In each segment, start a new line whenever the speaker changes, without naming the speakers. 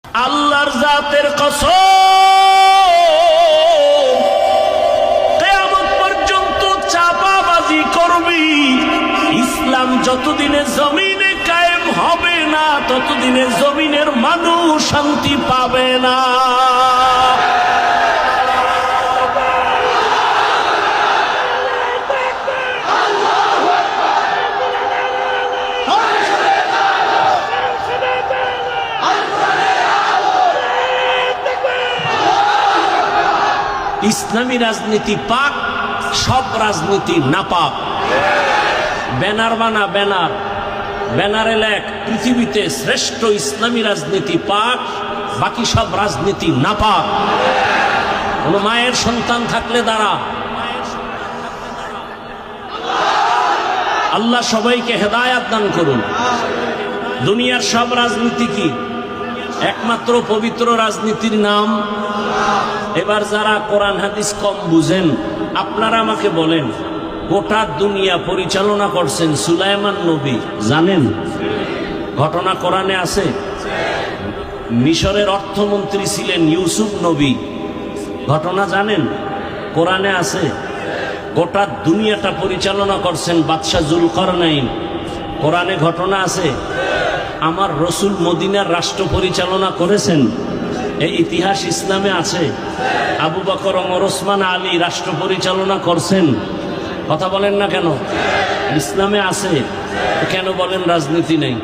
আল্লাহর জাতের কসম, কিয়ামত পর্যন্ত চাপাবাজি করবি, ইসলাম যতদিনে জমিনে কায়েম হবে না ততদিনে জমিনের মানুষ শান্তি পাবে না। ইসলামী রাজনীতি পাক, সব রাজনীতি নাপাক। ব্যানার বানা, ব্যানারে লেখ পৃথিবীতে শ্রেষ্ঠ ইসলামী রাজনীতি পাক, বাকি সব রাজনীতি নাপাক। কোন মায়ের সন্তান থাকলে দাঁড়া। আল্লাহ সবাইকে হেদায়াত দান করুন। দুনিয়ার সব রাজনীতি কি? একমাত্র পবিত্র রাজনীতির নাম। এবার যারা কোরআন হাদিস কম বুঝেন, আপনারা আমাকে বলেন, গোটা দুনিয়া পরিচালনা করছেন সুলাইমান নবী, জানেন? ঘটনা কোরআনে আছে। মিশরের অর্থমন্ত্রী ছিলেন ইউসুফ নবী, ঘটনা জানেন? কোরআনে আছে। গোটা দুনিয়াটা পরিচালনা করছেন বাদশাহ জুলকারনাইন, কোরআনে ঘটনা আছে। আমার রসুল মদিনার রাষ্ট্র পরিচালনা করেছেন, এই ইতিহাস ইসলামে আছে। আবু বকর, ওমর, ওসমান, আলী রাষ্ট্র পরিচালনা করছেন, কথা বলেন না কেন? ইসলামে আছে। কেন বলেন রাজনীতি নেই?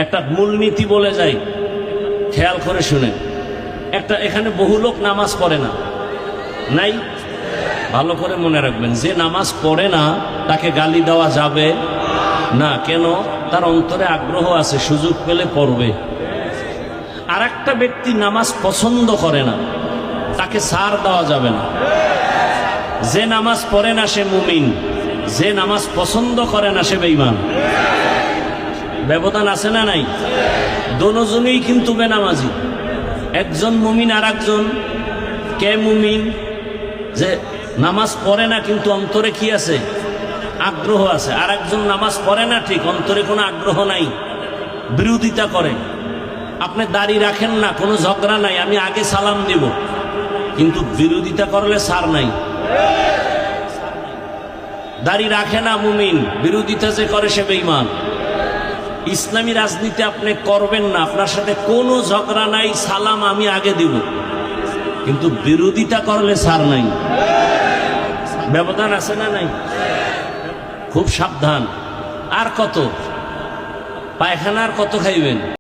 একটা মূলনীতি বলে যাই, খেয়াল করে শুনেন। একটা এখানে বহু লোক নামাজ পড়ে না, নাই? ভালো করে মনে রাখবেন, যে নামাজ পড়ে না তাকে গালি দেওয়া যাবে না। কেন? তার অন্তরে আগ্রহ আছে, সুযোগ পেলে পড়বে। আর একটা ব্যক্তি নামাজ পছন্দ করে না, তাকে ছাড় দেওয়া যাবে না। যে নামাজ পড়ে না সে মুমিন, যে নামাজ পছন্দ করে না সে বেঈমান। ব্যবধান আছে না নাই? দোনোজনেই কিন্তু বেনামাজি। একজন মুমিন আর একজন। কে মুমিন? যে নামাজ পড়ে না কিন্তু অন্তরে কি আছে? আগ্রহ আছে। আর একজন নামাজ পড়ে না ঠিক, অন্তরে কোনো আগ্রহ নাই, বিরোধিতা করে। আপনি দাড়ি রাখেন না, কোনো ঝগড়া নাই, আমি আগে সালাম দিব, কিন্তু বিরোধিতা করলে ছাড় নাই। দাড়ি রাখে না মুমিন, বিরোধিতা যে করে সে বেঈমান। ইসলামী রাজনীতি আপনি করবেন না, আপনার সাথে কোনো ঝগড়া নাই, সালাম আমি আগে দিব, কিন্তু বিরোধিতা করলে ছাড় নাই। ব্যবধান আছে না নাই? খুব সাবধান। আর কত পায়খানা, আর কত খাইবেন?